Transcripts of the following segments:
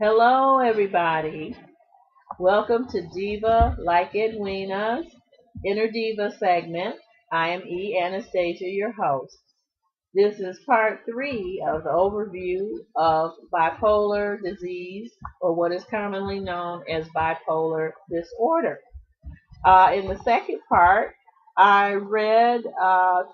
Hello, everybody. Welcome to Diva like Edwina's Inner Diva segment. I am Anastasia, your host. This is part three of the overview of bipolar disease, or what is commonly known as bipolar disorder. In the second part, I read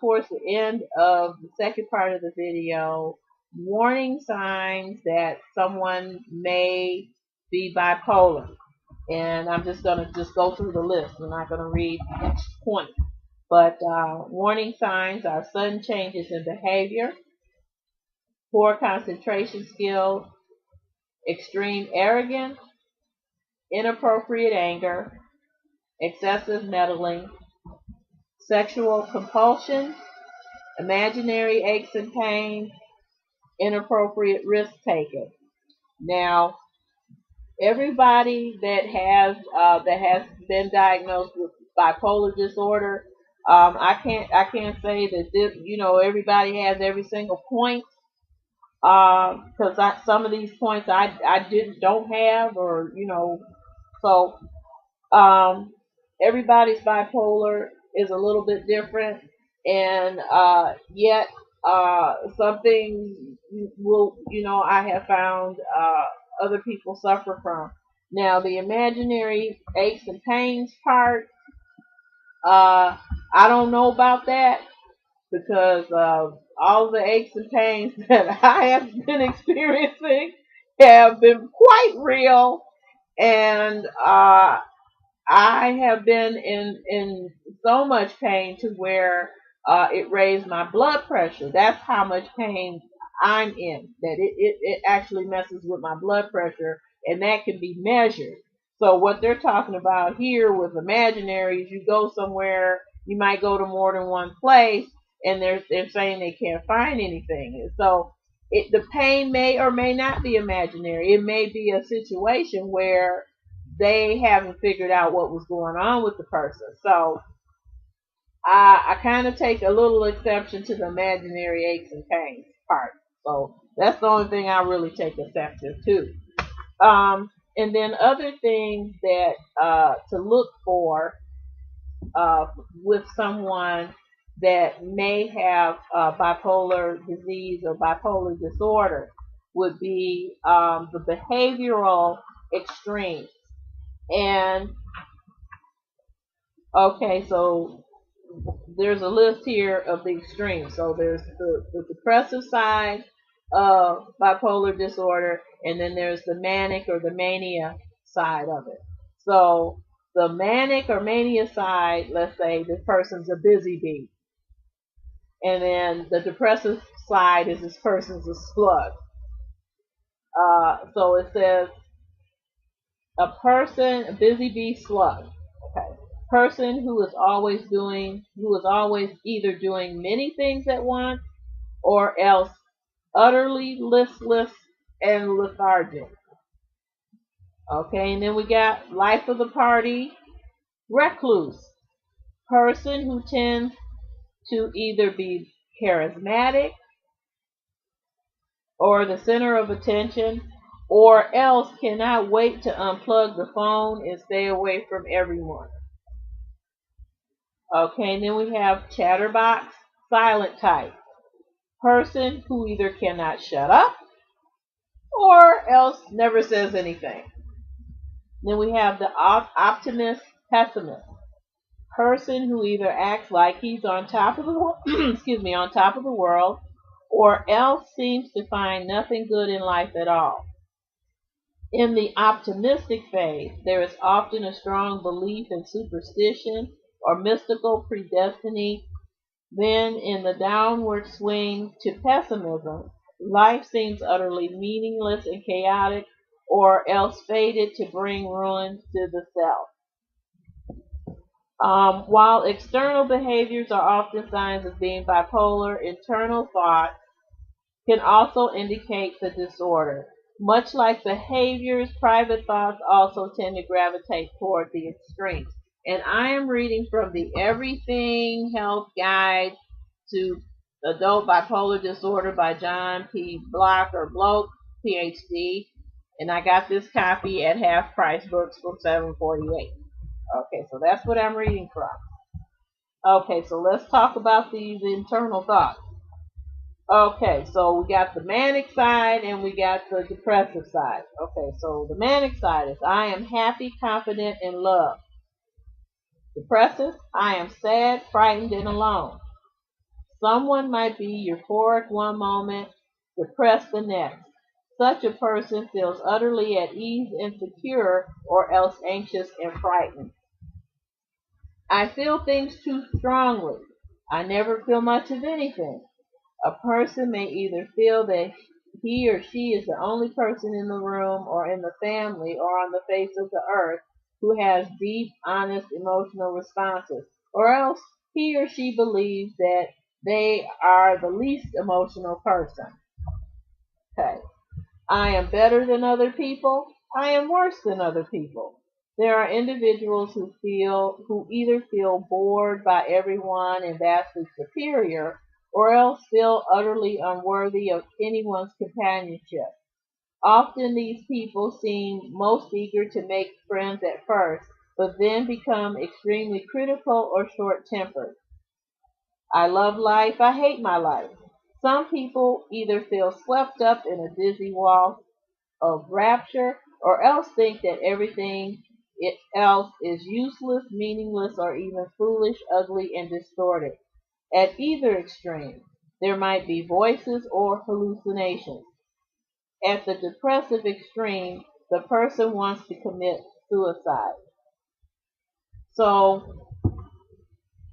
towards the end of the second part of the video warning signs that someone may be bipolar. And I'm just going to just go through the list. I'm not going to read each point. But warning signs are sudden changes in behavior, poor concentration skills, extreme arrogance, inappropriate anger, excessive meddling, sexual compulsion, imaginary aches and pains, inappropriate risk taking. Now, everybody that has been diagnosed with bipolar disorder, I can't say that everybody has every single point, because some of these points I don't have, or so everybody's bipolar is a little bit different, and yet something will I have found other people suffer from. Now, the imaginary aches and pains part, uh, I don't know about that, because all the aches and pains that I have been experiencing have been quite real, and I have been in so much pain to where it raised my blood pressure. That's how much pain I'm in. That it actually messes with my blood pressure, and that can be measured. So what they're talking about here with imaginaries, you go somewhere, you might go to more than one place, and they're saying they can't find anything. And so the pain may or may not be imaginary. It may be a situation where they haven't figured out what was going on with the person. So I kind of take a little exception to the imaginary aches and pains part. So that's the only thing I really take exception to. And then other things that to look for with someone that may have bipolar disease or bipolar disorder would be the behavioral extremes. And okay, so there's a list here of the extremes. So there's the depressive side of bipolar disorder, and then there's the manic or the mania side of it. So the manic or mania side, let's say this person's a busy bee, and then the depressive side is this person's a slug. So it says a busy bee slug. Okay. Person who is always either doing many things at once or else utterly listless and lethargic. Okay, and then we got life of the party, recluse. Person who tends to either be charismatic or the center of attention, or else cannot wait to unplug the phone and stay away from everyone. Okay, and then we have chatterbox, silent type. Person who either cannot shut up or else never says anything. Then we have the optimist, pessimist. Person who either acts like he's on top of the on top of the world, or else seems to find nothing good in life at all. In the optimistic phase, there is often a strong belief in superstition or mystical predestiny. Then, in the downward swing to pessimism, life seems utterly meaningless and chaotic, or else fated to bring ruin to the self. While external behaviors are often signs of being bipolar, internal thoughts can also indicate the disorder. Much like behaviors, private thoughts also tend to gravitate toward the extremes. And I am reading from the Everything Health Guide to Adult Bipolar Disorder by John P. Block, PhD. And I got this copy at half price books for $7.48. Okay, so that's what I'm reading from. Okay, so let's talk about these internal thoughts. Okay, so we got the manic side and we got the depressive side. Okay, so the manic side is I am happy, confident, and loved. Depressive, I am sad, frightened, and alone. Someone might be euphoric one moment, depressed the next. Such a person feels utterly at ease and secure, or else anxious and frightened. I feel things too strongly. I never feel much of anything. A person may either feel that he or she is the only person in the room or in the family or on the face of the earth who has deep, honest emotional responses, or else he or she believes that they are the least emotional person. Okay. I am better than other people. I am worse than other people. There are individuals who either feel bored by everyone and vastly superior, or else feel utterly unworthy of anyone's companionship. Often these people seem most eager to make friends at first, but then become extremely critical or short-tempered. I love life, I hate my life. Some people either feel swept up in a dizzy waltz of rapture, or else think that everything else is useless, meaningless, or even foolish, ugly, and distorted. At either extreme, there might be voices or hallucinations. At the depressive extreme, the person wants to commit suicide. So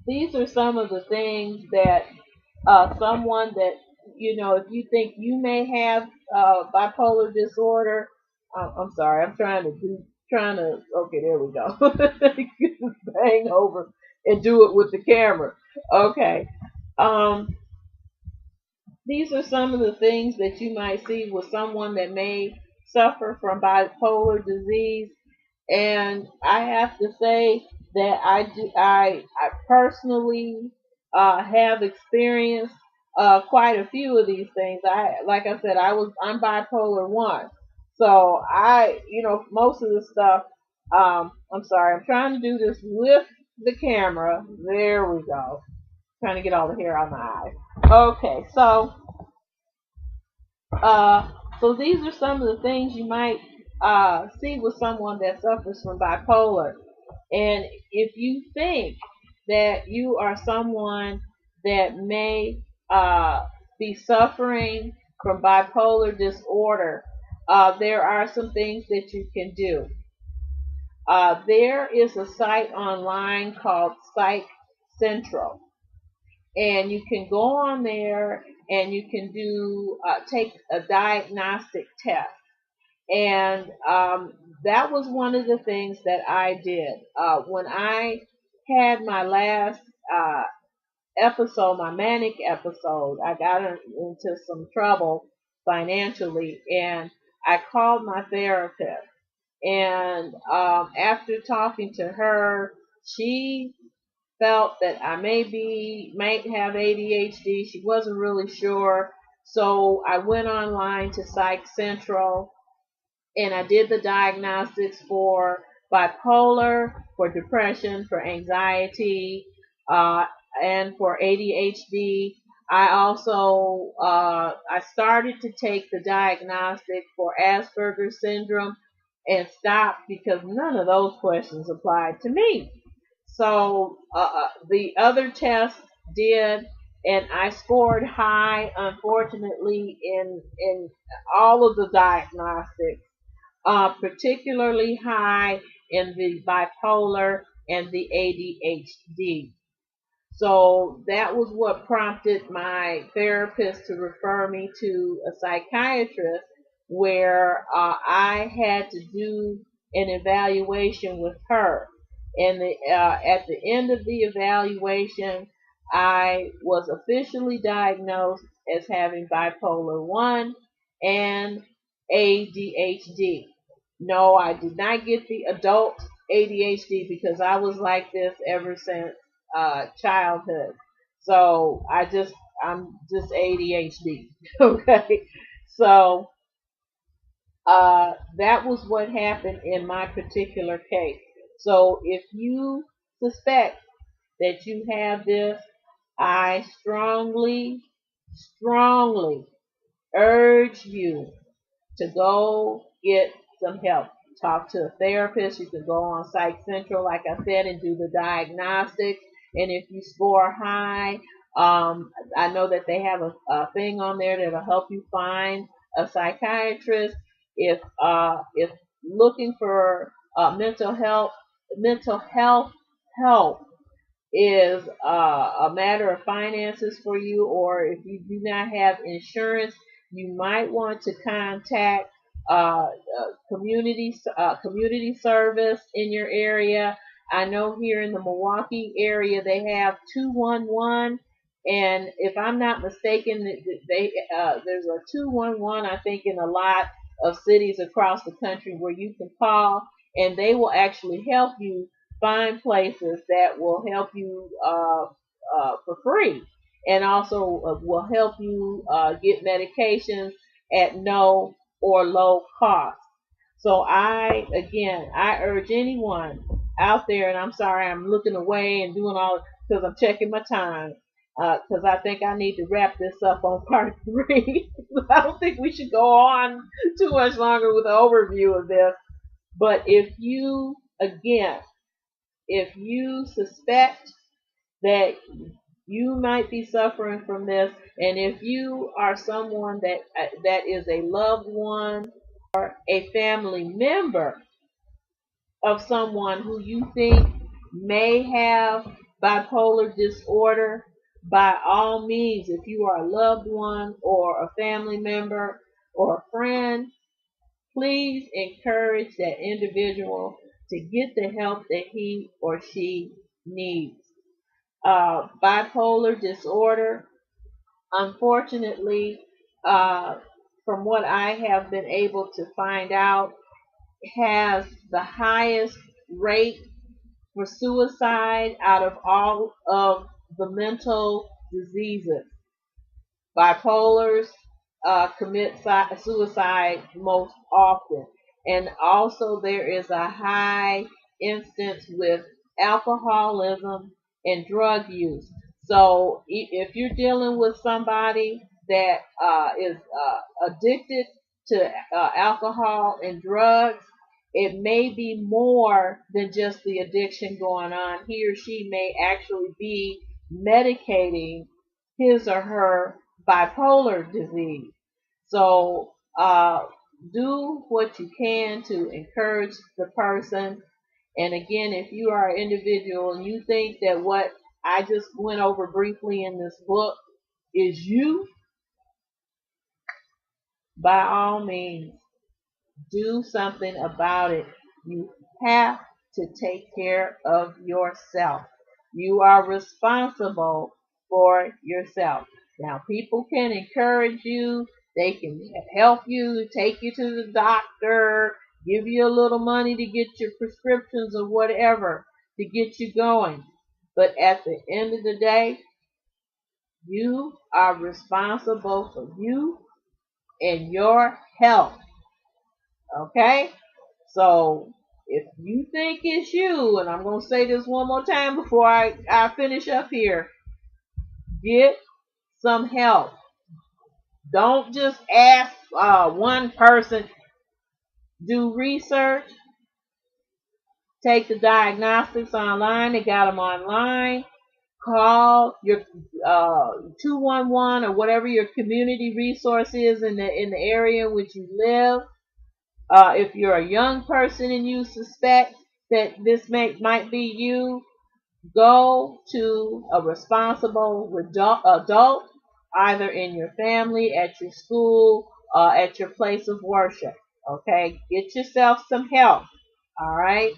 these are some of the things that someone that, if you think you may have bipolar disorder. I'm sorry, I'm okay, there we go. Get this thing over and do it with the camera. Okay. Um, these are some of the things that you might see with someone that may suffer from bipolar disease. And I have to say that I personally have experienced quite a few of these things. Like I said, I'm bipolar 1, so most of the stuff. I'm sorry, I'm trying to do this with the camera. There we go. Trying to get all the hair out of my eyes. Okay, uh, so these are some of the things you might see with someone that suffers from bipolar. And if you think that you are someone that may be suffering from bipolar disorder, there are some things that you can do. There is a site online called Psych Central, and you can go on there and you can do take a diagnostic test. And that was one of the things that I did when I had my last episode, my manic episode. I got into some trouble financially, and I called my therapist. And after talking to her, she felt that I might have ADHD. She wasn't really sure. So I went online to Psych Central and I did the diagnostics for bipolar, for depression, for anxiety, uh, and for ADHD. I also I started to take the diagnostic for Asperger's syndrome and stopped because none of those questions applied to me. So the other tests did, and I scored high, unfortunately, in all of the diagnostics, particularly high in the bipolar and the ADHD. So that was what prompted my therapist to refer me to a psychiatrist where I had to do an evaluation with her. And at the end of the evaluation, I was officially diagnosed as having bipolar 1 and ADHD. No, I did not get the adult ADHD because I was like this ever since childhood. So I'm just ADHD. Okay. So That was what happened in my particular case. So if you suspect that you have this, I strongly urge you to go get some help. Talk to a therapist. You can go on Psych Central, like I said, and do the diagnostics. And if you score high, I know that they have a thing on there that'll help you find a psychiatrist. If looking for mental health help is a matter of finances for you, or if you do not have insurance, you might want to contact community service in your area. I know here in the Milwaukee area they have 211, and if I'm not mistaken, there's a 211 I think in a lot of cities across the country where you can call, and they will actually help you find places that will help you for free, and also will help you get medications at no or low cost. So I urge anyone out there, and I'm sorry I'm looking away and doing all because I'm checking my time, because I think I need to wrap this up on part 3. I don't think we should go on too much longer with the overview of this. But if you suspect that you might be suffering from this, and if you are someone that is a loved one or a family member of someone who you think may have bipolar disorder, by all means, if you are a loved one or a family member or a friend, please encourage that individual to get the help that he or she needs. Bipolar disorder, unfortunately, uh, from what I have been able to find out, has the highest rate for suicide out of all of the mental diseases. Bipolars commit suicide most often. And also there is a high instance with alcoholism and drug use. So if you're dealing with somebody that is addicted to alcohol and drugs, it may be more than just the addiction going on. He or she may actually be medicating his or her bipolar disease. So do what you can to encourage the person. And again, if you are an individual and you think that what I just went over briefly in this book is you, by all means, do something about it. You have to take care of yourself. You are responsible for yourself. Now, people can encourage you, they can help you, take you to the doctor, give you a little money to get your prescriptions or whatever to get you going. But at the end of the day, you are responsible for you and your health. Okay? So if you think it's you, and I'm going to say this one more time before I finish up here, get some help. Don't just ask one person. Do research. Take the diagnostics online. They got them online. Call your 211 or whatever your community resource is in the area in which you live. If you're a young person and you suspect that this might be you, go to a responsible adult, either in your family, at your school, at your place of worship. Okay, get yourself some help. All right,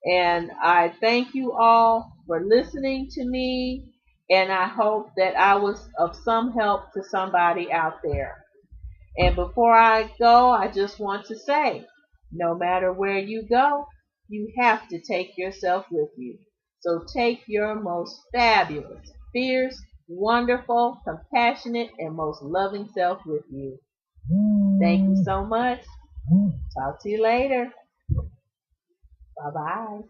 and I thank you all for listening to me, and I hope that I was of some help to somebody out there. And before I go, I just want to say, no matter where you go, you have to take yourself with you. So take your most fabulous, fierce, wonderful, compassionate, and most loving self with you. Thank you so much. Talk to you later. Bye bye.